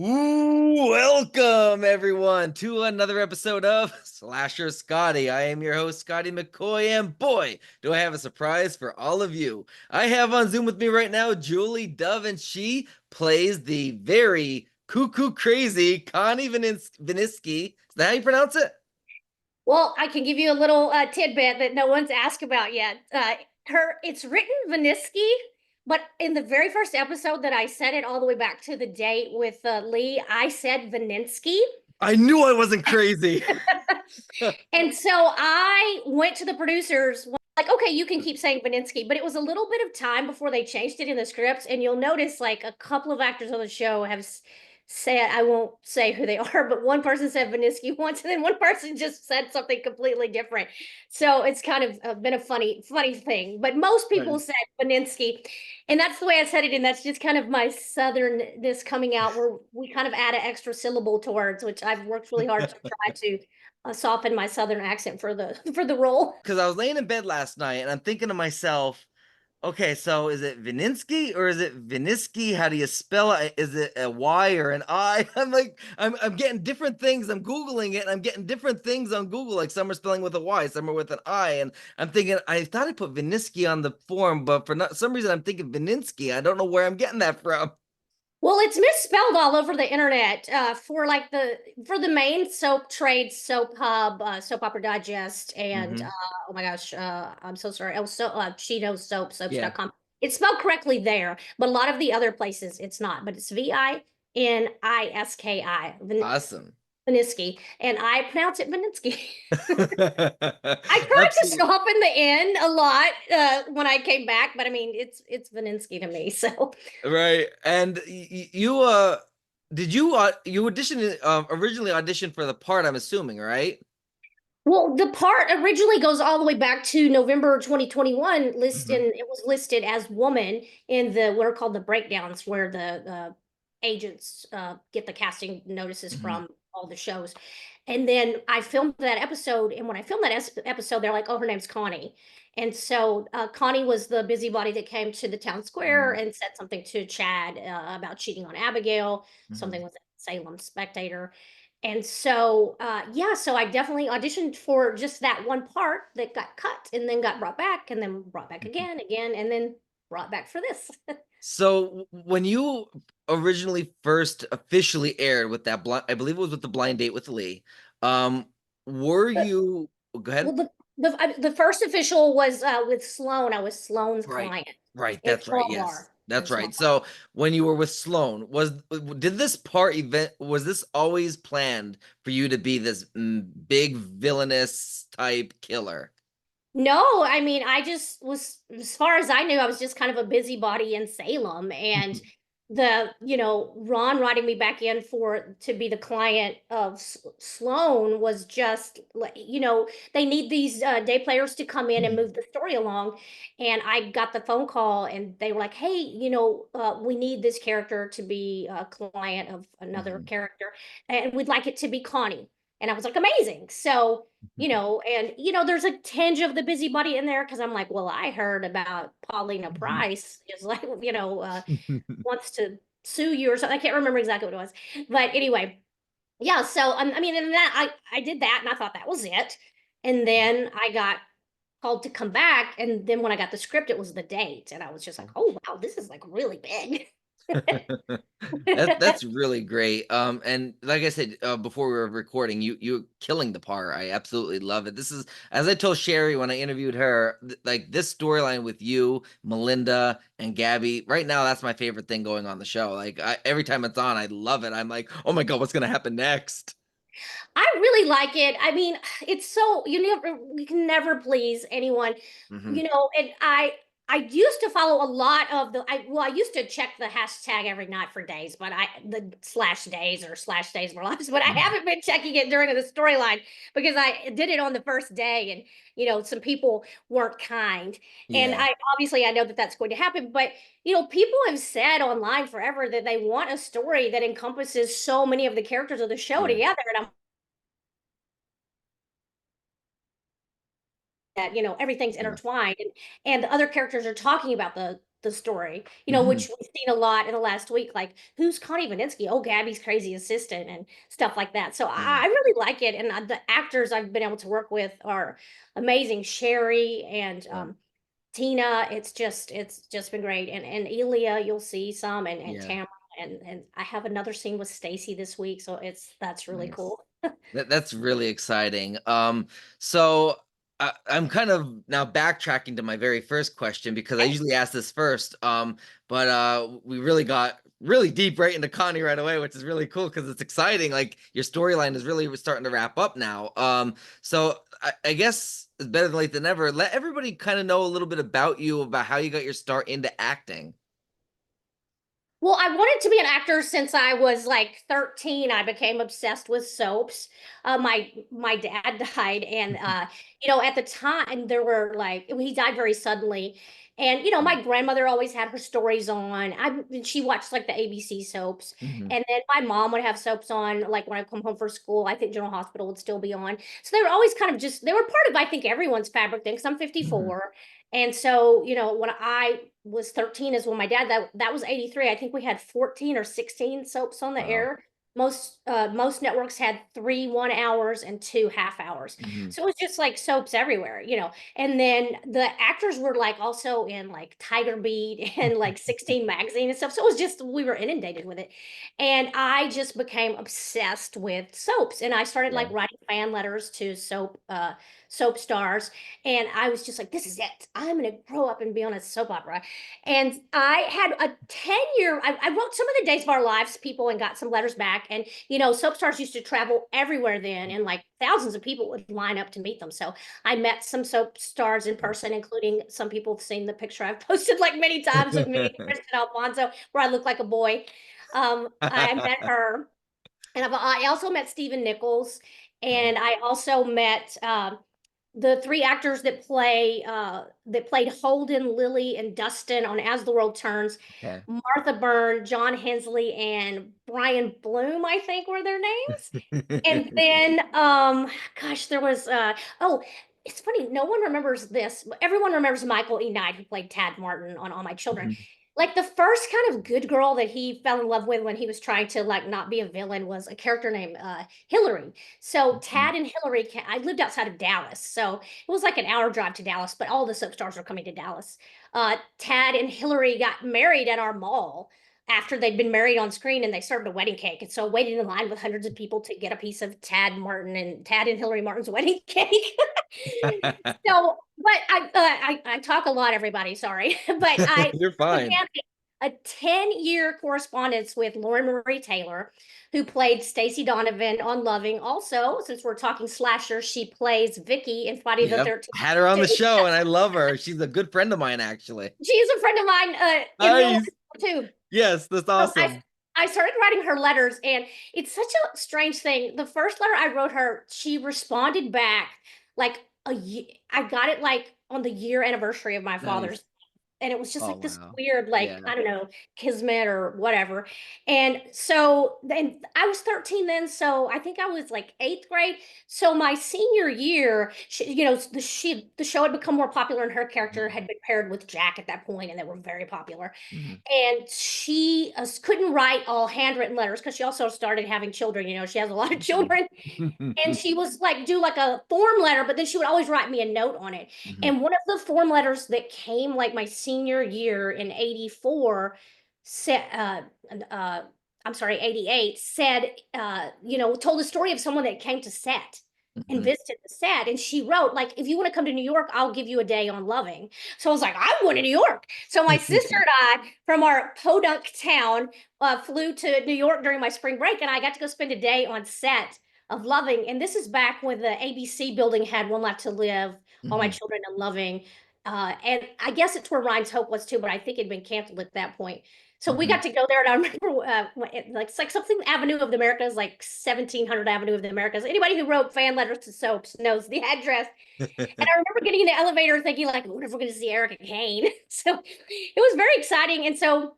Ooh, welcome everyone to another episode of Slasher Scotty. I am your host, Scotty McCoy, and boy, do I have a surprise for all of you. I have on Zoom with me right now Julie Dove, and she plays the very cuckoo crazy Connie Viniski. Is that how you pronounce it? Well, I can give you a little tidbit that no one's asked about yet. It's written Viniski, but in the very first episode that I said it all the way back to the date with Lee, I said Vininsky. I knew I wasn't crazy. And so I went to the producers, like, okay, you can keep saying Vininsky, but it was a little bit of time before they changed it in the scripts. And you'll notice like a couple of actors on the show have said, I won't say who they are, but one person said Vininsky once, and then one person just said something completely different. So it's kind of been a funny thing. But most people Nice. said Vininsky. And that's the way I said it. And that's just kind of my southernness coming out, where we kind of add an extra syllable to words, which I've worked really hard to try to soften my southern accent for the for the role. Because I was laying in bed last night and I'm thinking to myself, okay, so is it Vininsky or is it Viniski? How do you spell it? Is it a Y or an I? I'm like, I'm getting different things. I'm Googling it and I'm getting different things on Google. Like some are spelling with a Y, some are with an I. And I'm thinking, I thought I put Viniski on the form, but for not some reason I'm thinking Vininsky. I don't know where I'm getting that from. Well, it's misspelled all over the internet for like the main soap trade, Soap Hub, Soap Opera Digest, and Hmm. oh my gosh, I'm so sorry. Oh, so Cheeto Soap, Yeah, soaps.com. It's spelled correctly there, but a lot of the other places it's not. But it's Viniski, awesome. Viniski, and I pronounce it Vininsky. I tried to Absolutely. soften the N a lot when I came back, but I mean it's Vininsky to me. So Right. And you did you auditioned originally auditioned for the part, I'm assuming, right? well, the part originally goes all the way back to November 2021 Hmm. and it was listed as woman in the what are called the breakdowns where the agents get the casting notices Hmm. from all the shows. And then I filmed that episode, and when I filmed that episode, they're like, "Oh, her name's Connie." And so Connie was the busybody that came to the town square Hmm. and said something to Chad about cheating on Abigail, Hmm. something with Salem Spectator. And so, yeah, so I definitely auditioned for just that one part that got cut and then got brought back and then brought back again, and then brought back for this. So when you originally first officially aired with that blind, I believe it was with the blind date with Lee, um, were But, you, go ahead. well, the first official was with Sloan. I was Sloan's Right. client Right. in That's right. Small Yes. Bar. In That's Small right. Bar. So when you were with Sloan, did this part event was this always planned for you to be this big villainous type killer? No, I mean, I just was, as far as I knew, I was just kind of a busybody in Salem. And Ron writing me back in for to be the client of Sloan was just like, they need these day players to come in and move the story along. And I got the phone call and they were like, hey, we need this character to be a client of another Mhm. character, and we'd like it to be Connie. And I was like, amazing. So there's a tinge of the busybody in there because I'm like, well, I heard about Paulina Price is like, wants to sue you or something. I can't remember exactly what it was, but anyway, yeah. So I mean, and that I did that, and I thought that was it, and then I got called to come back, and then when I got the script, it was the date, and I was just like, oh wow, this is like really big. That's really great. And like I said before we were recording, you're killing the part. I absolutely love it. This is, as I told Sherry when I interviewed her, like this storyline with you, Melinda, and Gabby. Right now, that's my favorite thing going on the show. Like every time it's on, I love it. I'm like, oh my god, what's gonna happen next? I really like it. I mean, it's so you can never please anyone, Hmm. and I used to follow a lot of I used to check the hashtag every night for days, but I the slash days or slash days of our lives, but I haven't been checking it during the storyline because I did it on the first day, and some people weren't kind, and Yeah. I obviously I know that that's going to happen, but people have said online forever that they want a story that encompasses so many of the characters of the show Yeah. together, and I'm that everything's Yeah. intertwined, and the other characters are talking about the story, Mhm. which we've seen a lot in the last week, like who's Connie Viniski? Oh, Gabby's crazy assistant and stuff like that. So Yeah. I really like it, and the actors I've been able to work with are amazing. Sherry and Yeah. Tina, it's just been great, and Elia, you'll see some, and Yeah. Tamara, and I have another scene with Stacy this week, so that's really Nice. cool. That's really exciting. So I'm kind of now backtracking to my very first question because I Okay. usually ask this first. But we really got really deep right into Connie right away, which is really cool because it's exciting. Like your storyline is really starting to wrap up now. So I guess it's better late than never. Let everybody kind of know a little bit about you, about how you got your start into acting. Well, I wanted to be an actor since I was like 13. I became obsessed with soaps. My dad died, and at the time there were like he died very suddenly, and my grandmother always had her stories on. She watched like the ABC soaps, Mhm. and then my mom would have soaps on like when I come home from school. I think General Hospital would still be on, so they were always kind of just they were part of I think everyone's fabric thing. Because I'm Mhm. 54. And so, when I was 13 is when my dad that was 83. I think we had 14 or 16 soaps on the Wow. air. Most networks had 3 1 hours and 2 half hours. Mhm. So it was just like soaps everywhere. And then the actors were like also in like Tiger Beat and like 16 magazine and stuff. So it was just we were inundated with it. And I just became obsessed with soaps. And I started Yeah. like writing fan letters to soap stars, and I was just like, this is it. I'm going to grow up and be on a soap opera. And I had a 10-year, I wrote some of the Days of Our Lives people and got some letters back. And, soap stars used to travel everywhere then, and like thousands of people would line up to meet them. So I met some soap stars in person, including some people have seen the picture I've posted like many times of me, Kristen Alfonso, where I look like a boy. I met her. And I also met Stephen Nichols, Okay. and I also met the three actors that played Holden, Lily, and Dustin on As the World Turns. Okay. Martha Byrne, John Hensley, and Brian Bloom, I think were their names. And then gosh, there was oh, it's funny, no one remembers this, but everyone remembers Michael E. Knight, who played Tad Martin on All My Children. Mhm. Like the first kind of good girl that he fell in love with when he was trying to like not be a villain was a character named Hillary. So Mhm. Tad and Hillary, I lived outside of Dallas, so it was like an hour drive to Dallas, but all the soap stars were coming to Dallas. Tad and Hillary got married at our mall after they'd been married on screen, and they served a wedding cake. And so I waited in line with hundreds of people to get a piece of Tad and Hillary Martin's wedding cake. So, but I talk a lot, everybody. Sorry, but I You're fine. began a 10-year correspondence with Lauren Marie Taylor, who played Stacey Donovan on Loving. Also, since we're talking slasher, she plays Vicky in Friday the Yep. 13th. Had her on the show and I love her. She's a good friend of mine, actually. She is a friend of mine in real Nice. life too. Yes, that's So awesome. I started writing her letters, and it's such a strange thing. The first letter I wrote her, she responded back like a year. I got it like on the year anniversary of my Nice. father's, and it was just Oh, like this wow. weird, like, Yeah. I don't know, kismet or whatever. And so then I was 13 then, so I think I was like eighth grade. So my senior year, the show had become more popular, and her character Mhm. had been paired with Jack at that point, and they were very popular. Mhm. And she couldn't write all handwritten letters because she also started having children. She has a lot of children, and Mhm. she was like do like a form letter, but then she would always write me a note on it. Mhm. And one of the form letters that came like my senior year in 84 said uh I'm sorry, 88 said told the story of someone that came to set and Mhm. visited the set, and she wrote like, if you want to come to New York, I'll give you a day on Loving. So I was like, I'm going to New York. So my sister and I from our podunk town flew to New York during my spring break, and I got to go spend a day on set of Loving. And this is back when the ABC building had One Life to Live, All My Mhm. Children, and Loving. And I guess it's where Ryan's Hope was too, but I think it'd been canceled at that point. So we Mhm. got to go there, and I remember it's like something Avenue of the Americas, like 1700 Avenue of the Americas. Anybody who wrote fan letters to soaps knows the address. And I remember getting in the elevator thinking, like, I wonder if we're going to see Erica Kane. So it was very exciting. And so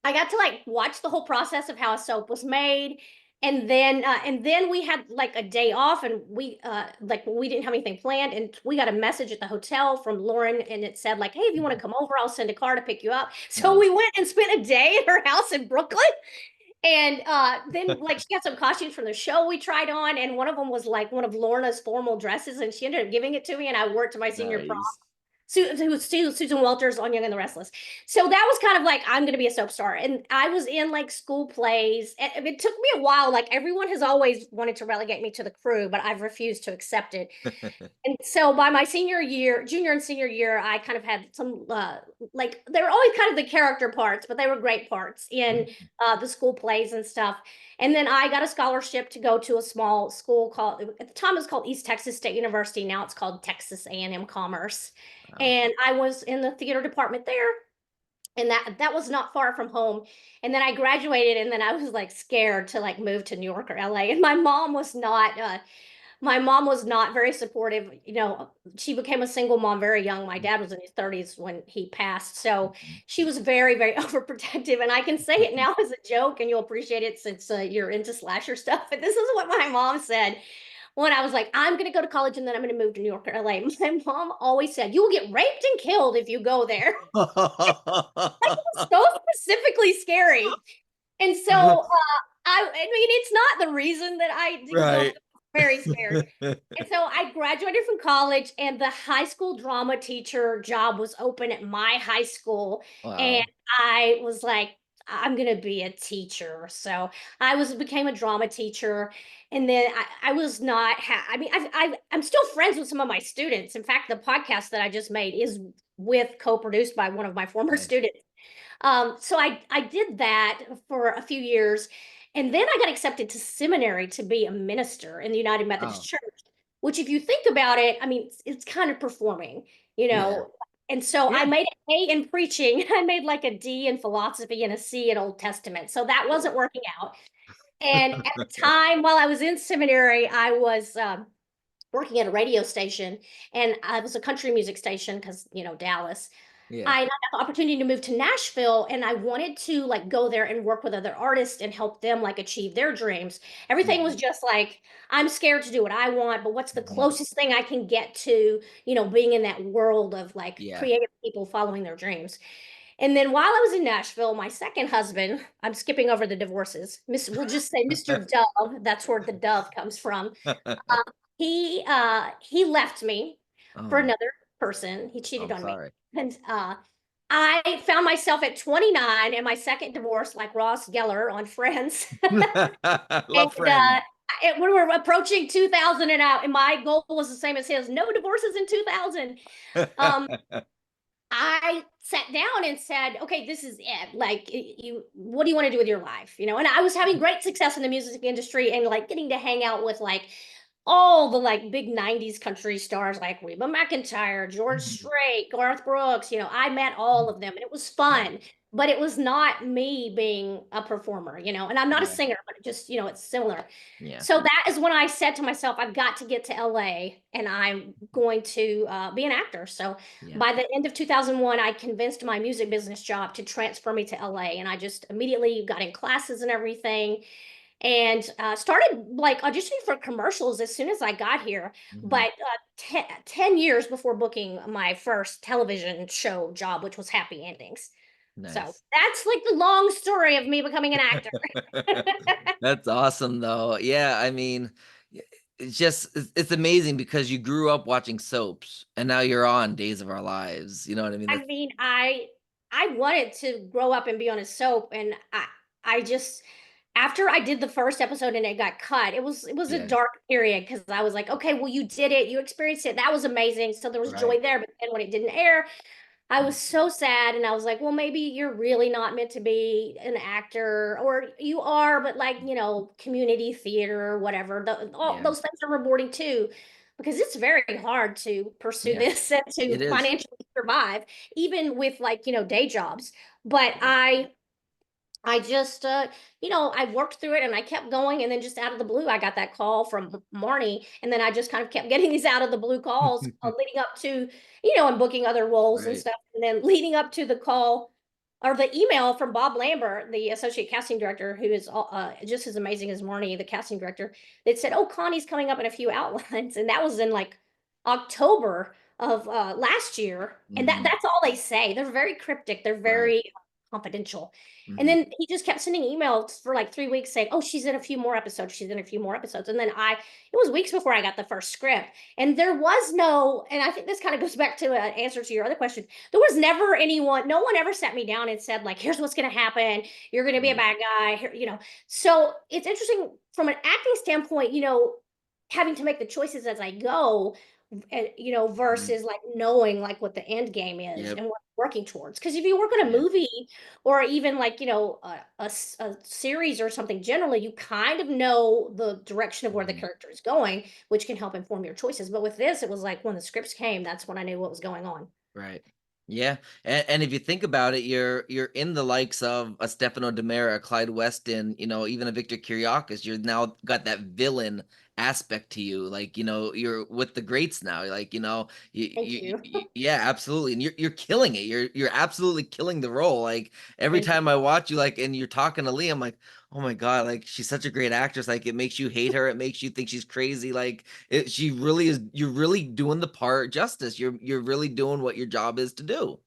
I got to like watch the whole process of how a soap was made. And then we had like a day off, and we didn't have anything planned, and we got a message at the hotel from Lauren, and it said like, hey, if you want to come over, I'll send a car to pick you up. So we Nice. went and spent a day at her house in Brooklyn. And then like she had some costumes from the show we tried on, and one of them was like one of Lorna's formal dresses, and she ended up giving it to me, and I wore it to my senior prom. Nice. Susan Walters on Young and the Restless. So that was kind of like, I'm going to be a soap star. And I was in like school plays. And it took me a while. Like everyone has always wanted to relegate me to the crew, but I've refused to accept it. And so by my senior year, junior and senior year, I kind of had some like they were always kind of the character parts, but they were great parts in the school plays and stuff. And then I got a scholarship to go to a small school called, at the time it was called East Texas State University. Now it's called Texas A&M Commerce. Wow. And I was in the theater department there, and that was not far from home. And then I graduated, and then I was like scared to like move to New York or LA. And my mom was not very supportive. You know, she became a single mom very young. My dad was in his 30s when he passed. So she was very, very overprotective. And I can say it now as a joke, and you'll appreciate it since you're into slasher stuff. But this is what my mom said when I was like, I'm going to go to college and then I'm going to move to New York or LA. My mom always said, you will get raped and killed if you go there. So specifically scary. And so I mean, it's not the reason that I didn't go. Right. Very scared. And so I graduated from college, and the high school drama teacher job was open at my high school. And Wow. I was like, I'm gonna be a teacher. So I was became a drama teacher. And then I was not I mean, I'm still friends with some of my students. In fact, the podcast that I just made is with co-produced by one of my former Nice. students. So I did that for a few years, and then I got accepted to seminary to be a minister in the United Methodist Oh, Church, which, if you think about it, I mean, it's kind of performing, you yeah. know. And so I Yeah. made an A in preaching. I made like a D in philosophy and a C in Old Testament. So that wasn't working out. And at the time, while I was in seminary, I was working at a radio station, and I was a country music station because, Dallas. Yeah. I got the opportunity to move to Nashville, and I wanted to like go there and work with other artists and help them like achieve their dreams. Everything was Mhm. just like, I'm scared to do what I want, but what's the Mhm. closest thing I can get to, being in that world of like Yeah. creative people following their dreams. And then while I was in Nashville, my second husband, I'm skipping over the divorces. We'll just say Mr. Dove, that's where the dove comes from. Uh, he left me for Oh, another person. He cheated I'm on me. sorry. And I found myself at 29 in my second divorce, like Ross Geller on Friends. And Love friend. we were approaching 2000, and my goal was the same as his: no divorces in 2000. Um, I sat down and said, okay, this is it. Like, what do you want to do with your life? And I was having great success in the music industry, and like getting to hang out with like all the like big 90s country stars like Reba McEntire, George Mhm. Strait, Garth Brooks. I met all of them, and it was Nice. fun, but it was not me being a performer, and I'm not a Yeah. singer, but it just, it's similar. Yeah. So that is when I said to myself, I've got to get to LA, and I'm going to be an actor. So Yeah. by the end of 2001, I convinced my music business job to transfer me to LA, and I just immediately got in classes and everything, and started like auditioning for commercials as soon as I got here. Mhm. But 10 years before booking my first television show job, which was Happy Endings. So Nice. that's like the long story of me becoming an actor. That's awesome though. Yeah, I mean, it's just it's amazing because you grew up watching soaps and now you're on Days of Our Lives. You know what I mean? I That's mean, I wanted to grow up and be on a soap, and I just, after I did the first episode and it got cut, it was a yeah, dark period, because I was like, okay, well, you did it, you experienced it, that was amazing. So there was right. joy there, but then when it didn't air, I was so sad, and I was like, well, maybe you're really not meant to be an actor, or you are, but like, community theater or whatever. All Yeah. those things are rewarding too, because it's very hard to pursue Yeah. this and It to is. financially survive, even with like, day jobs. But Yeah. I just, I worked through it, and I kept going. And then just out of the blue, I got that call from Marnie. And then I just kind of kept getting these out of the blue calls leading up to, and booking other roles and Right. stuff. And then leading up to the call or the email from Bob Lambert, the associate casting director, who is just as amazing as Marnie, the casting director, that said, "Oh, Connie's coming up in a few outlines," and that was in like October of last year. And Hmm. that's all they say. They're very cryptic. They're Right. very confidential. And Hmm. then he just kept sending emails for like 3 weeks saying, "Oh, she's in a few more episodes. She's in a few more episodes." And then it was weeks before I got the first script, and there was no. And I think this kind of goes back to an answer to your other question. There was never anyone, no one ever sat me down and said, like, "Here's what's going to happen. You're going to be a Right. bad guy." So it's interesting from an acting standpoint, having to make the choices as I go, Mhm. versus like knowing like what the end game is Yep. and what I'm working towards. Because if you work on a Yeah. movie or even like, a series or something, generally, you kind of know the direction of where the Mhm. character is going, which can help inform your choices. But with this, it was like when the scripts came, that's when I knew what was going on. Right. Yeah, and if you think about it, you're in the likes of a Stefano Demera, a Clyde Weston, even a Victor Kiriakis. You're now got that villain aspect to you. Like, you're with the greats now. Like, Thank you. yeah, absolutely. And you're killing it. You're absolutely killing the role. Like every Thank you. time I watch you, like, and you're talking to Lee, I'm like, oh my God, like she's such a great actress. Like it makes you hate her. It makes you think she's crazy. Like she really is. You're really doing the part justice. You're really doing what your job is to do.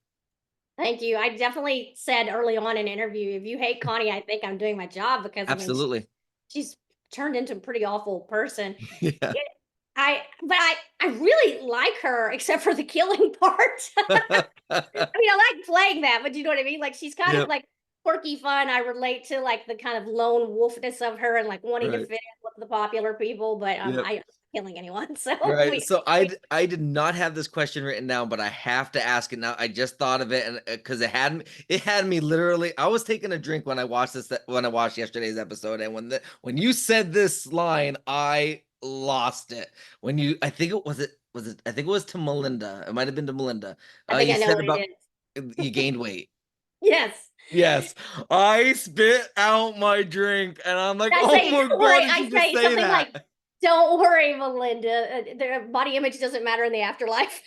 Thank you. I definitely said early on in an interview, if you hate Connie, I think I'm doing my job because I mean, Absolutely. she's turned into a pretty awful person. Yeah. It, but I really like her, except for the killing part. I mean, I like playing that, but you know what I mean? Like she's kind of Yep. like quirky fun. I relate to like the kind of lone wolfness of her and like wanting to Right. fit in with the popular people, but Yep. I killing anyone. So Right. we, So I we I did not have this question written down, but I have to ask it now. I just thought of it, and because it had me literally. I was taking a drink when I watched yesterday's episode, and when you said this line, I lost it. When you I think it was I think it was to Melinda. It might have been to Melinda. I think You I know said what it about is. you gained weight. Yes. Yes, I spit out my drink, and I'm like, I "Oh say, my don't God, worry. did I you just say say something like, that?" don't worry, Melinda. Their body image doesn't matter in the afterlife.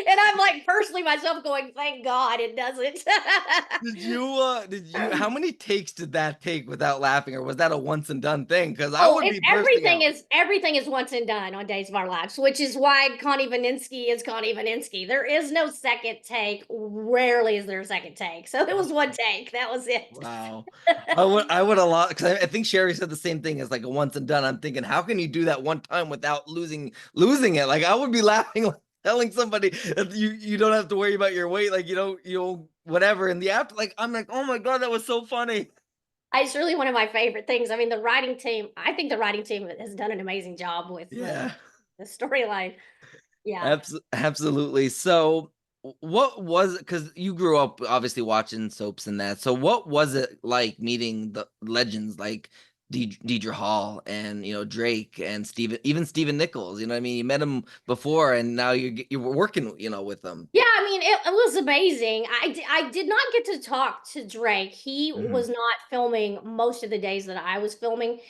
And I'm like personally myself going, thank God it doesn't. How many takes did that take without laughing, or was that a once and done thing? Because I Oh, would it's be bursting out. everything is once and done on Days of Our Lives, which is why Connie Viniski is Connie Viniski. There is no second take. Rarely is there a second take. So it was one take. That was it. Wow. I would a lot because I think Sherry said the same thing as like a once and done. I'm thinking, how can you do that one time without losing it? Like I would be laughing, like, telling somebody that you don't have to worry about your weight, like you don't whatever. In the after, like I'm like, oh my God, that was so funny. It's really one of my favorite things. I mean, the writing team, I think the writing team has done an amazing job with Yeah. the storyline. Yeah. Absolutely. So, what was it? Because you grew up obviously watching soaps and that. So, what was it like meeting the legends like Deidre Hall and Drake and even Steven Nichols? You know what I mean? You met him before, and now you're working with them. Yeah, I mean, it was amazing. I did not get to talk to Drake. He Hmm. was not filming most of the days that I was filming.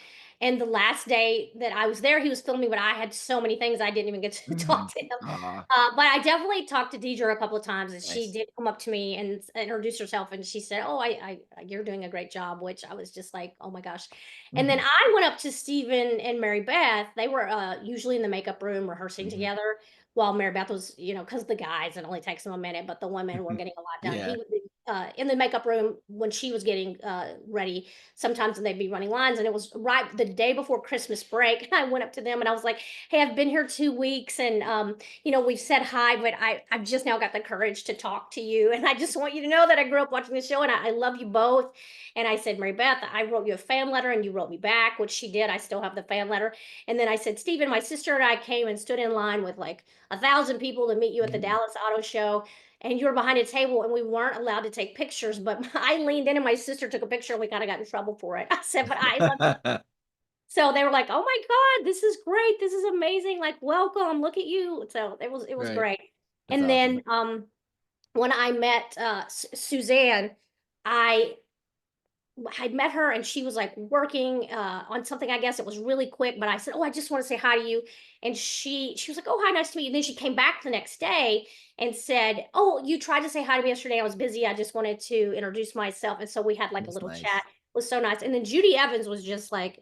And the last day that I was there, he was filming, but I had so many things I didn't even get to Hmm. talk to him. Ah, But I definitely talked to Deidre a couple of times, and she nice. did come up to me and introduce herself, and she said, "Oh, you're doing a great job," which I was just like, "Oh my gosh!" And then Hmm. I went up to Stephen and Mary Beth. They were usually in the makeup room rehearsing Hmm. together, while Mary Beth was, because the guys, it only takes them a minute, but the women were getting a lot done. Yeah. He would be in the makeup room when she was getting ready. Sometimes they'd be running lines, and it was right the day before Christmas break. I went up to them and I was like, "Hey, I've been here 2 weeks, and we've said hi, but I've just now got the courage to talk to you, and I just want you to know that I grew up watching the show, and I love you both." And I said, "Mary Beth, I wrote you a fan letter, and you wrote me back," which she did. I still have the fan letter. And then I said, "Stephen, my sister and I came and stood in line with like 1,000 people to meet you at the Mhm. Dallas Auto Show, and you were behind a table, and we weren't allowed to take pictures, but I leaned in and my sister took a picture, and we kind of got in trouble for it." I said, "But I love." So they were like, "Oh my God, this is great. This is amazing. Like, welcome. Look at you." So it was Right. great. That's And awesome. then when I met Suzanne, I I'd met her and she was like working on something. I guess it was really quick, but I said, "Oh, I just want to say hi to you." And she was like, "Oh, hi, nice to meet you." And then she came back the next day and said, "Oh, you tried to say hi to me yesterday. I was busy. I just wanted to introduce myself." And so we had like a That's little chat. nice. It was so nice. And then Judy Evans was just like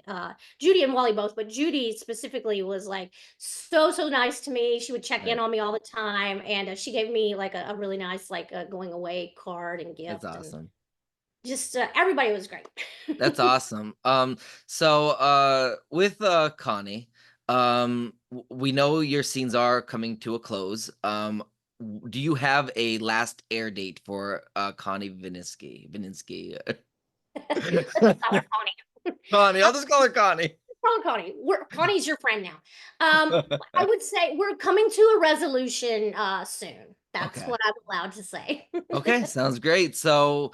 Judy and Wally both, but Judy specifically was like so nice to me. She would check in Right. on me all the time, and she gave me like a really nice like going away card and That's gift, and awesome. just everybody was great. That's awesome. So with Connie, we know your scenes are coming to a close. Do you have a last air date for Connie Viniski? Vininsky. Let's call her Connie. Connie, I'll just call her Connie. Call her Connie. Connie's your friend now. I would say we're coming to a resolution soon. That's Okay. what I'm allowed to say. Okay, sounds great. So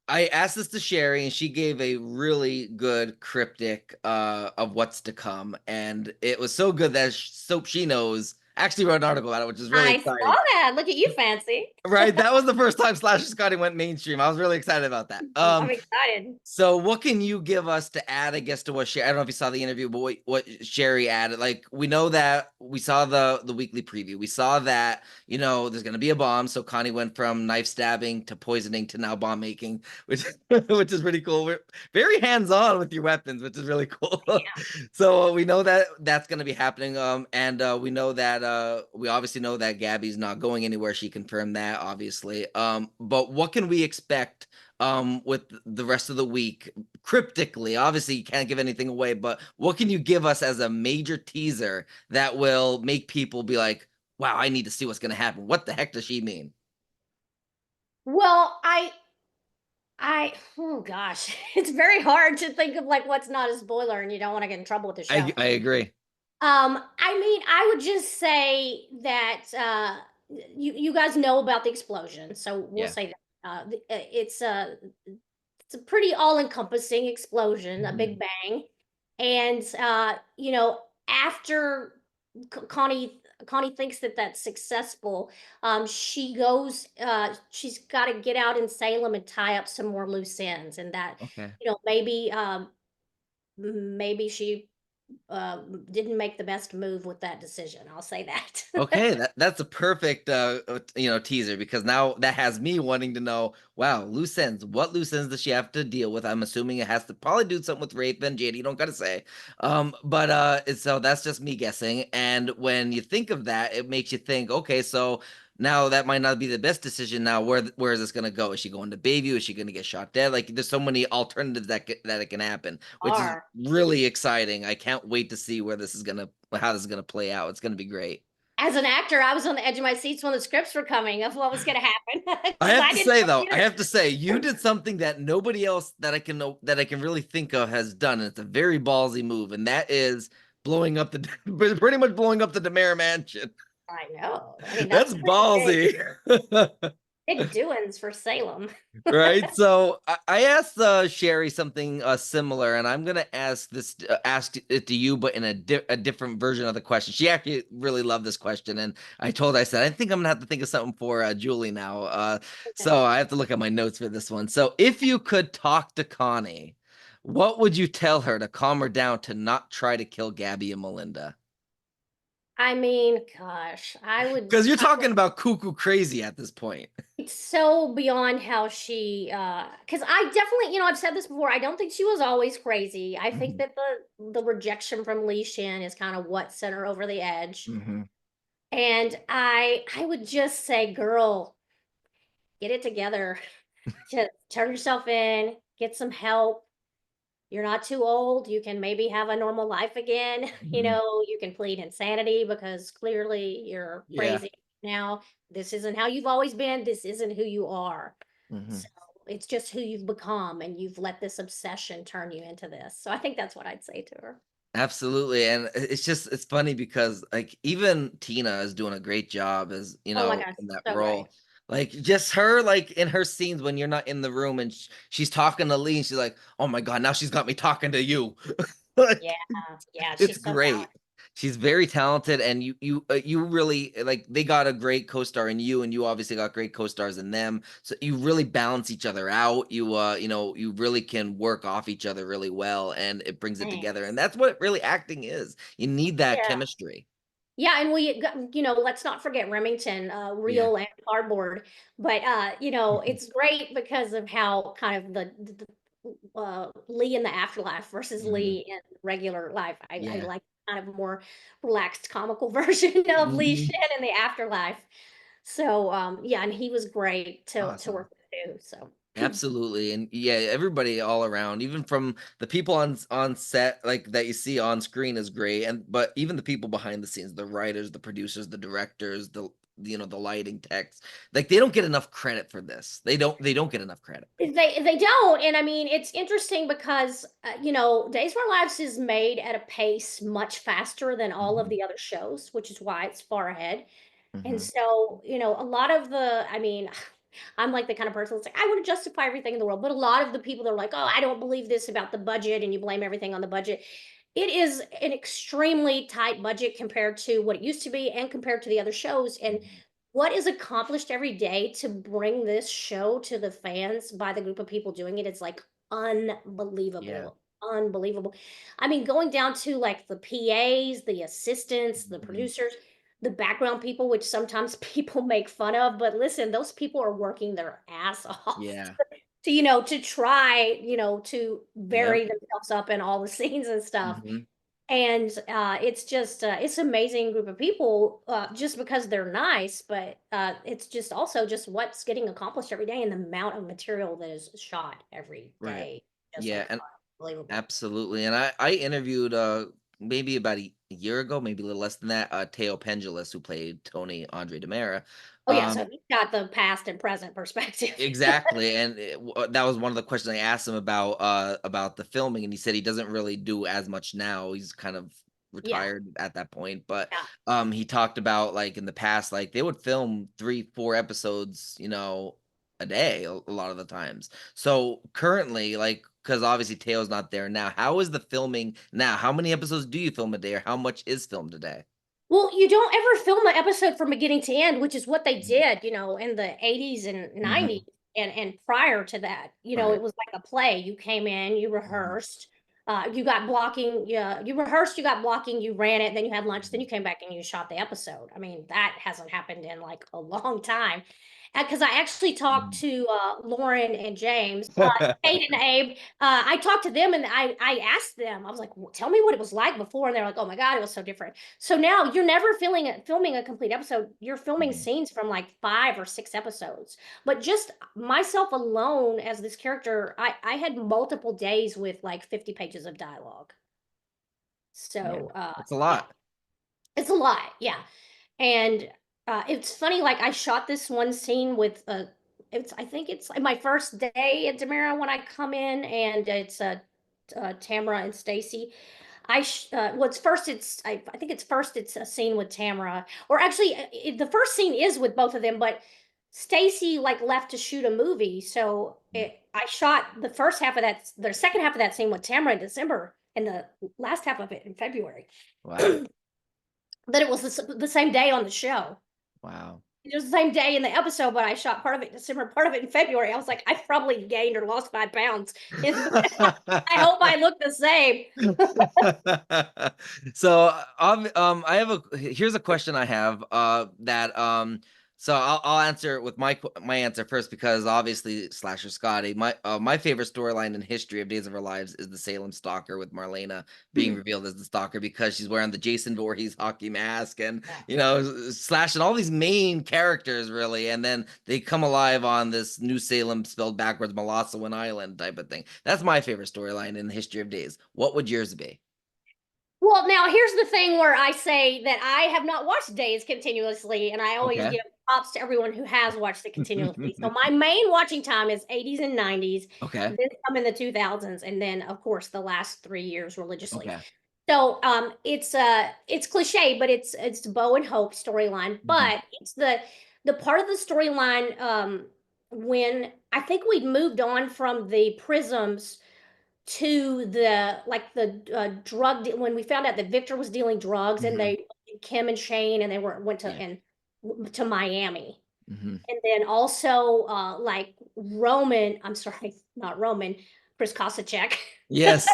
I asked this to Sherry, and she gave a really good cryptic of what's to come, and it was so good that Soap She Knows actually wrote an article about it, which is really I saw exciting. that. Look at you, fancy. Right, that was the first time Slasher Scotty went mainstream. I was really excited about that. I'm excited. So what can you give us to add, I guess, to what Sherry, I don't know if you saw the interview, but what Sherry added? Like, we know that we saw the weekly preview. We saw that, there's gonna be a bomb. So Connie went from knife stabbing to poisoning to now bomb making, which which is pretty cool. We're very hands-on with your weapons, which is really cool. So we know that that's gonna be happening. And we know that we obviously know that Gabby's not going anywhere. She confirmed that, obviously. But what can we expect with the rest of the week cryptically? Obviously you can't give anything away, but what can you give us as a major teaser that will make people be like, wow, I need to see what's going to happen? What the heck does she mean? Well, oh gosh, it's very hard to think of like what's not a spoiler, and you don't want to get in trouble with the show. I agree. I mean, I would just say that you guys know about the explosion, so we'll Yeah. say that it's a pretty all-encompassing explosion, a Mhm. big bang, and after Connie thinks that that's successful, she goes, she's got to get out in Salem and tie up some more loose ends, and that Okay. maybe she didn't make the best move with that decision. I'll say that. Okay, that's a perfect teaser, because now that has me wanting to know, wow, loose ends. What loose ends does she have to deal with? I'm assuming it has to probably do something with Rafe and JD, you don't gotta say. But so that's just me guessing. And when you think of that, it makes you think, okay, so now that might not be the best decision. Now where is this gonna go? Is she going to Bayview? Is she gonna get shot dead? Like, there's so many alternatives that it can happen, which is Are really exciting. I can't wait to see how this is gonna play out. It's gonna be great. As an actor, I was on the edge of my seats when the scripts were coming of what was going to happen I because have I to didn't say know though, I either. have to say, you did something that nobody else that I can really think of has done, and it's a very ballsy move, and that is blowing up the pretty much blowing up the Demare mansion. I know. I mean, That's that's pretty ballsy. big doings for Salem. Right. So I asked Sherry something similar, and I'm gonna ask it to you, but in a different version of the question. She actually really loved this question, and I said I think I'm gonna have to think of something for Julie now. So I have to look at my notes for this one. So if you could talk to Connie, what would you tell her to calm her down to not try to kill Gabby and Melinda? I mean, gosh, I would. Because you're talking about cuckoo crazy at this point. It's so beyond how she because I definitely, I've said this before, I don't think she was always crazy. I think Mhm. that the rejection from Lee Shin is kind of what sent her over the edge. Mhm. And I would just say, girl, get it together. Just turn yourself in, get some help. You're not too old. You can maybe have a normal life again. Mhm. You can plead insanity because clearly you're Yeah. crazy now. This isn't how you've always been. This isn't who you are. Mhm. So it's just who you've become, and you've let this obsession turn you into this. So I think that's what I'd say to her. Absolutely. And it's funny because like even Tina is doing a great job as, Oh my gosh, in that so great. role. Like just her like in her scenes when you're not in the room, and she's talking to Lee, and she's like, "Oh my God, now she's got me talking to you." Yeah, Like yeah, it's she's so great. talented. She's very talented, and you really like they got a great co-star in you, and you obviously got great co-stars in them. So you really balance each other out. You really can work off each other really well, and it brings it together. And Thanks. that's what really acting is. You need that Yeah. chemistry. Yeah, and let's not forget Remington, Yeah. real and cardboard. But it's great because of how kind of the Lee in the afterlife versus Mhm. Lee in regular life. I Yeah. like kind of a more relaxed, comical version of Lee Mhm. Shin in the afterlife. So yeah, and he was great to Awesome. work with too. So Absolutely. And yeah, everybody all around, even from the people on set like that you see on screen is great. And but even the people behind the scenes, the writers, the producers, the directors, the lighting techs, like they don't get enough credit for this. They don't get enough credit. they don't, and I mean it's interesting because Days of Our Lives is made at a pace much faster than all of Mhm. the other shows, which is why it's far ahead. And Mhm. so, a lot of I mean, I'm like the kind of person that's like, I want to justify everything in the world. But a lot of the people that are like, oh, I don't believe this about the budget, and you blame everything on the budget. It is an extremely tight budget compared to what it used to be and compared to the other shows. And Mhm. what is accomplished every day to bring this show to the fans by the group of people doing it, it's like Yeah. unbelievable. Unbelievable. I mean, going down to like the PAs, the assistants, the Mhm. producers, the background people, which sometimes people make fun of, but listen, those people are working their ass off Yeah. to try, to Yep. vary themselves up in all the scenes and stuff. Mhm. And it's just it's an amazing group of people, just because they're nice, but it's just also just what's getting accomplished every day and the amount of material that is shot every Right. day, just Yeah. like And unbelievable. absolutely. And I interviewed maybe about a year ago, maybe a little less than that, Teo Pendulous, who played Tony Andre DeMera. Oh yeah, so Um he's got the past and present perspective. exactly. And that was one of the questions I asked him about the filming, and he said he doesn't really do as much now. He's kind of Yeah, retired at that point, but yeah. he talked about like in the past, like they would film 3 4 episodes, a day a lot of the times. So currently, like, because obviously Teo's not there now, how is the filming now? How many episodes do you film a day, or how much is filmed a day? Well, you don't ever film an episode from beginning to end, which is what they Mhm. did, in the 80s and 90s. Mhm. And prior to that, Right. it was like a play. You came in, you Mhm. rehearsed, you got blocking, yeah, you rehearsed, you got blocking, you ran it, then you had lunch, then Mhm. you came back and you shot the episode. I mean, that hasn't happened in like a long time. Because I actually talked Mhm. to Lauren and James, Kate and Abe. I talked to them and I asked them, I was like, tell me what it was like before. And they're like, oh my God, it was so different. So now you're never filming a complete episode. You're filming Mhm. scenes from like 5 or 6 episodes. But just myself alone as this character, I had multiple days with like 50 pages of dialogue. Yeah. So It's a yeah, lot. it's a lot. Yeah. And it's funny, like I shot this one scene with I think it's like my first day at Demira when I come in, and it's Tamara and Stacy. Well, it's first. I think it's first. It's a scene with Tamara, or actually, the first scene is with both of them. But Stacy like left to shoot a movie, so Mhm. I shot the first half of that, the second half of that scene with Tamara in December, and the last half of it in February. Wow. But it was the same day on the show. Wow. It was the same day in the episode, but I shot part of it in December, part of it in February. I was like, I've probably gained or lost 5 pounds. I hope I look the same. So, I have here's a question I have, that, so I'll answer with my answer first because obviously Slasher Scotty, my favorite storyline in history of Days of Our Lives is the Salem Stalker with Marlena being revealed as the stalker because she's wearing the Jason Voorhees hockey mask and, slashing all these main characters really, and then they come alive on this New Salem spelled backwards Molossawan Island type of thing. That's my favorite storyline in the history of Days. What would yours be? Well, now here's the thing where I say that I have not watched Days continuously, and I always Okay. give props to everyone who has watched it continuously. So my main watching time is 80s and 90s, Okay. then some in the 2000s, and then of course the last 3 years religiously. Okay. So it's cliche, but it's Bo and Hope storyline, Mhm. but it's the part of the storyline when I think we'd moved on from the prisms to the like the when we found out that Victor was dealing drugs, and Hmm. they Kim and Shane, and they went to Yeah. and to Miami. Hmm. And then also like Roman, I'm sorry, not Roman, Chris Kosacek. Yes.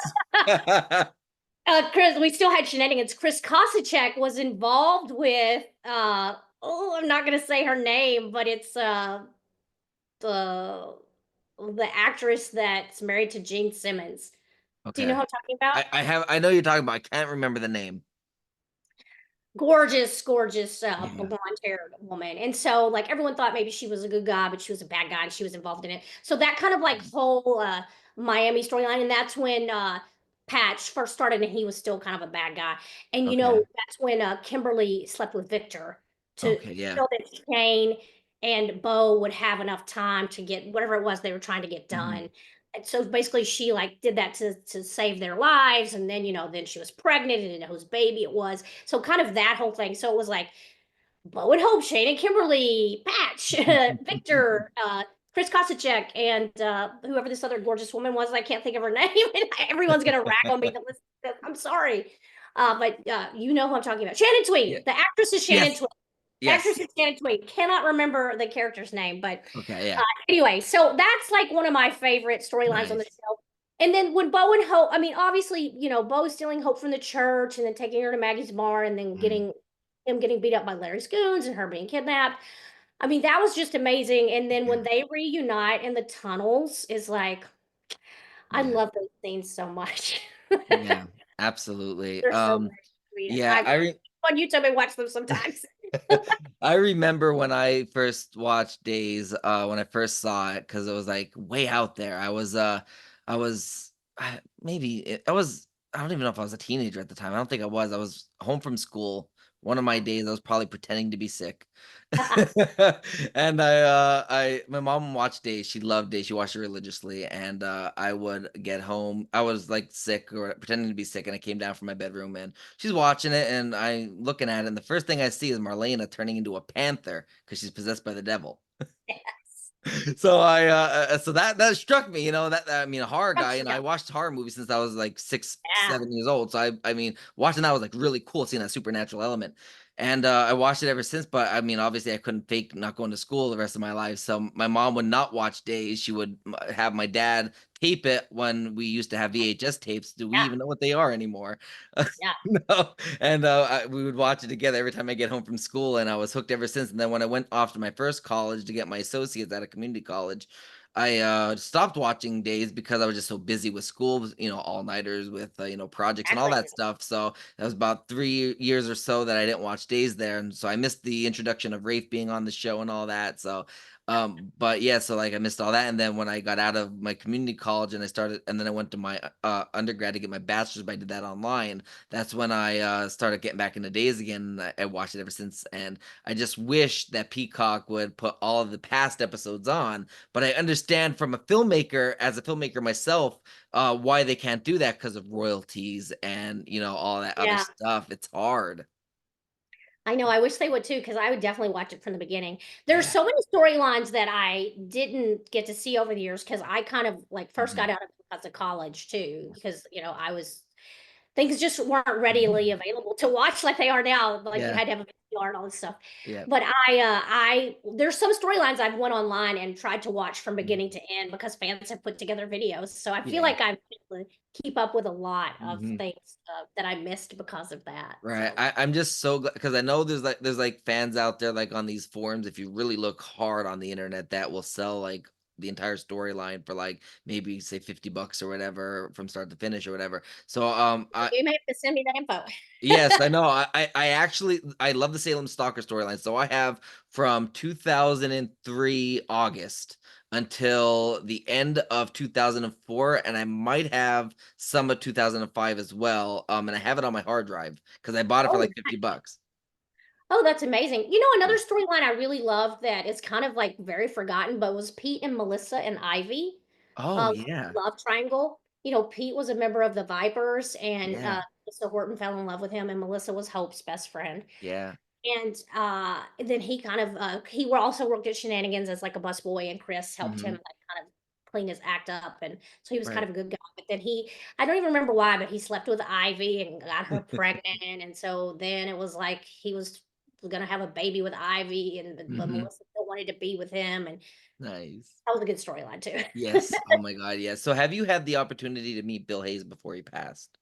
Chris, we still had shenanigans. Chris Kosacek was involved with oh, I'm not gonna say her name, but it's the actress that's married to Gene Simmons. Do you know Okay. who I'm talking about? I know you're talking about. I can't remember the name. Gorgeous, gorgeous, Yeah. blonde-haired woman. And so, like, everyone thought maybe she was a good guy, but she was a bad guy and she was involved in it. So that kind of like whole Miami storyline, and that's when Patch first started and he was still kind of a bad guy. And Okay. that's when Kimberly slept with Victor to Okay. Yeah. show that Shane and Bo would have enough time to get whatever it was they were trying to get Hmm. done. And so basically she like did that to save their lives, and then then she was pregnant and didn't know whose baby it was, so kind of that whole thing. So it was like Bo and Hope, Shane and Kimberly, Patch, Victor, Chris Kosacek, and whoever this other gorgeous woman was. I can't think of her name. And everyone's gonna rag on me that listen to this. I'm sorry. But you know who I'm talking about. Shannon Yeah. Tweed. The actress is Shannon Yes. Tweed. Yes. Actress is Shannon Tweed. Cannot remember the character's name, but Okay. Yeah. anyway, so that's like one of my favorite storylines on the Nice. show. And then when Bo and Hope, I mean, obviously, Bo stealing Hope from the church and then taking her to Maggie's bar and then Mhm. getting him getting beat up by Larry's goons and her being kidnapped. I mean, that was just amazing. And then Yeah. when they reunite in the tunnels is like, I Yeah. love those scenes so much. Yeah. Absolutely. They're so much sweet. Yeah. On YouTube and watch them sometimes. I remember when I first watched Days, when I first saw it, because it was like way out there. I was I don't even know if I was a teenager at the time. I don't think I was. I was home from school. One of my days, I was probably pretending to be sick. And my mom watched Days. She loved Days. She watched it religiously. And I would get home. I was like sick or pretending to be sick, and I came down from my bedroom and she's watching it, and I looking at it, and the first thing I see is Marlena turning into a panther because she's possessed by the devil. Yes. So so that struck me, that I mean, a horror guy, and Yeah. I watched horror movies since I was like 6, Yeah. 7 years old. So I mean, watching that was like really cool, seeing that supernatural element. And I watched it ever since. But I mean, obviously, I couldn't fake not going to school the rest of my life. So my mom would not watch Days. She would have my dad tape it when we used to have VHS tapes. Do we Yeah. even know what they are anymore? Yeah. No, and we would watch it together every time I get home from school, and I was hooked ever since. And then when I went off to my first college to get my associates at a community college, I stopped watching Days because I was just so busy with school, all nighters with projects and all Exactly. that stuff. So that was about 3 years or so that I didn't watch Days there, and so I missed the introduction of Rafe being on the show and all that. So but yeah, so like I missed all that. And then when I got out of my community college and then I went to my undergrad to get my bachelor's, but I did that online. That's when I started getting back into Days again. And I watched it ever since, and I just wish that Peacock would put all of the past episodes on. But I understand from as a filmmaker myself, why they can't do that because of royalties and all that other Yeah. stuff. It's hard. I know, I wish they would too, because I would definitely watch it from the beginning. There's Yeah. so many storylines that I didn't get to see over the years because I kind of like first Mhm. got out of it because of college too, because I was things just weren't readily Mhm. available to watch like they are now. Like you Yeah. had to have a VCR and all this stuff. Yeah. But I there's some storylines I've went online and tried to watch from Mhm. beginning to end because fans have put together videos. So I feel Yeah. like I've been able to keep up with a lot of Mhm. things that I missed because of that. Right. So I'm just so glad because I know there's like fans out there like on these forums. If you really look hard on the internet, that will sell like the entire storyline for like maybe say $50 or whatever from start to finish or whatever. So you may have to send me that info. yes, I know. I actually I love the Salem Stalker storyline. So I have from 2003 August until the end of 2004, and I might have some of 2005 as well. And I have it on my hard drive because I bought it for Oh, like $50. oh, that's amazing. Yeah. Another storyline I really loved that is kind of like very forgotten, but was Pete and Melissa and Ivy, Oh yeah. love triangle. Pete was a member of the Vipers, and Yeah. Melissa Horton fell in love with him, and Melissa was Hope's best friend. Yeah. And then he kind of he were also worked at Shenanigans as like a busboy, and Chris helped him Hmm. like kind of clean his act up, and so he was kind Right. of a good guy. But then I don't even remember why, but he slept with Ivy and got her pregnant, and so then it was like he was gonna have a baby with Ivy, and but Hmm. Melissa still wanted to be with him, and Nice. that was a good storyline too. Yes. Oh my God. Yes. So have you had the opportunity to meet Bill Hayes before he passed?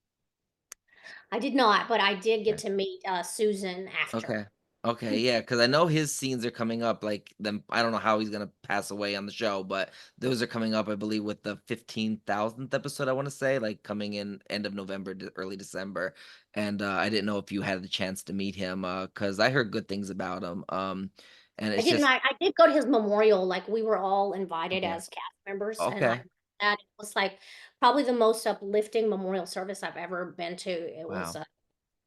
I did not, but I did get Okay. to meet Susan after. Okay. Okay, yeah, because I know his scenes are coming up, like, them I don't know how he's gonna pass away on the show, but those are coming up, I believe, with the 15,000th episode, I wanna say, like, coming in end of November to early December, and, I didn't know if you had the chance to meet him, because I heard good things about him, and I it's didn't. just I did go to his memorial. Like we were all invited okay. as cast members, and Okay. that was like probably the most uplifting memorial service I've ever been to. It was Wow.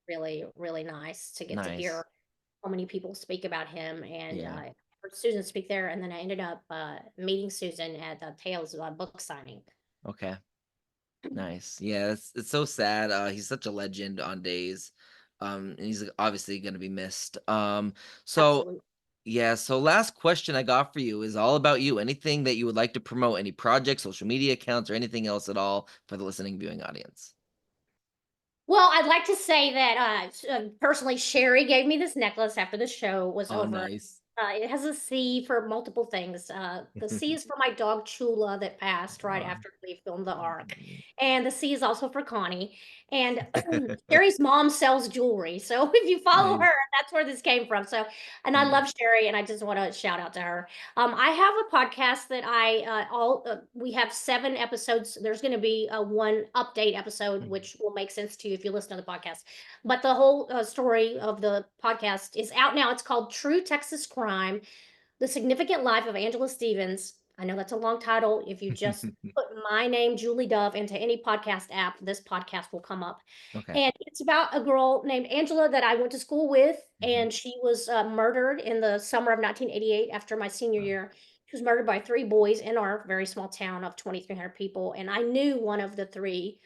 really, really nice to get to Nice. hear so many people speak about him, and Yeah. I heard Susan speak there, and then I ended up meeting Susan at the Tales book signing. Okay. Nice. Yeah, it's so sad, he's such a legend on Days, and he's obviously gonna be missed, so Absolutely. yeah, so last question I got for you is all about you. Anything that you would like to promote, any projects, social media accounts, or anything else at all for the listening viewing audience? Well, I'd like to say that, personally, Sherry gave me this necklace after the show was Oh, over. nice. It has a C for multiple things. The C is for my dog Chula that passed right Aw. after we filmed the arc, Mhm. and the C is also for Connie. And Sherry's mom sells jewelry, so if you follow Nice. her, that's where this came from. So, and I Nice. love Sherry, and I just want to shout out to her. I have a podcast that we have 7 episodes. There's going to be a one update episode, Mhm. which will make sense to you if you listen to the podcast. But the whole story of the podcast is out now. It's called True Texas Crime: The Significant Life of Angela Stevens. I know that's a long title. If you just put my name, Julie Dove, into any podcast app, this podcast will come up. Okay. And it's about a girl named Angela that I went to school with, Mhm. and she was murdered in the summer of 1988 after my senior Wow. year. She was murdered by 3 boys in our very small town of 2,300 people, and I knew one of the 3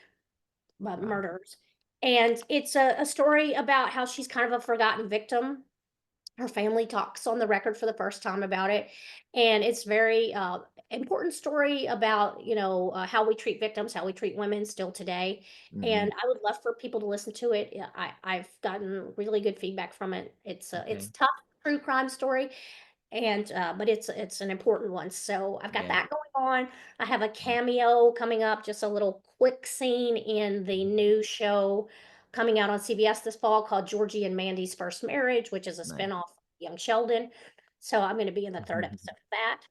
Wow. murders. And it's a story about how she's kind of a forgotten victim. Her family talks on the record for the first time about it, and it's very important story about how we treat victims, how we treat women still today. Mhm. And I would love for people to listen to it. Yeah, I've gotten really good feedback from it. It's Okay. tough true crime story, and but it's an important one. So I've got Yeah. that going on. I have a Mm. cameo coming up, just a little quick scene in the new show coming out on CBS this fall called Georgie and Mandy's First Marriage, which is a Nice. spinoff of Young Sheldon. So I'm going to be in the third episode of that,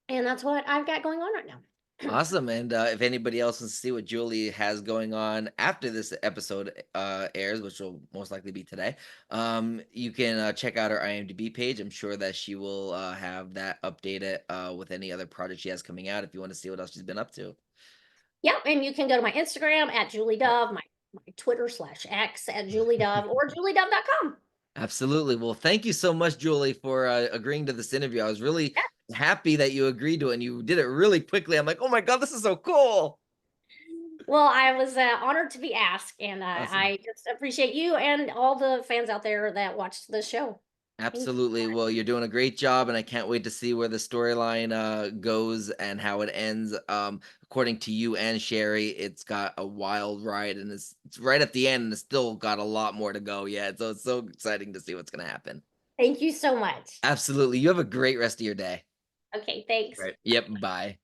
and that's what I've got going on right now. Awesome, and, if anybody else wants to see what Julie has going on after this episode, airs, which will most likely be today, you can, check out her IMDb page. I'm sure that she will, have that updated, with any other project she has coming out if you wanna see what else she's been up to. Yep, and you can go to my Instagram at Julie Yep. Dove, my Twitter/X at Julie Dove, or juliedove.com. Absolutely. Well, thank you so much, Julie, for, agreeing to this interview. I was really happy that you agreed to it, and you did it really quickly. I'm like, "Oh my god, this is so cool." Well, I was honored to be asked, and Awesome. I just appreciate you and all the fans out there that watched the show. Thank you. Absolutely. Well, you're doing a great job, and I can't wait to see where the storyline goes and how it ends. According to you and Sherry, it's got a wild ride, and it's right at the end, and it's still got a lot more to go yet. So it's so exciting to see what's going to happen. Thank you so much. Absolutely. You have a great rest of your day. Okay, thanks. Right. Yep. Bye.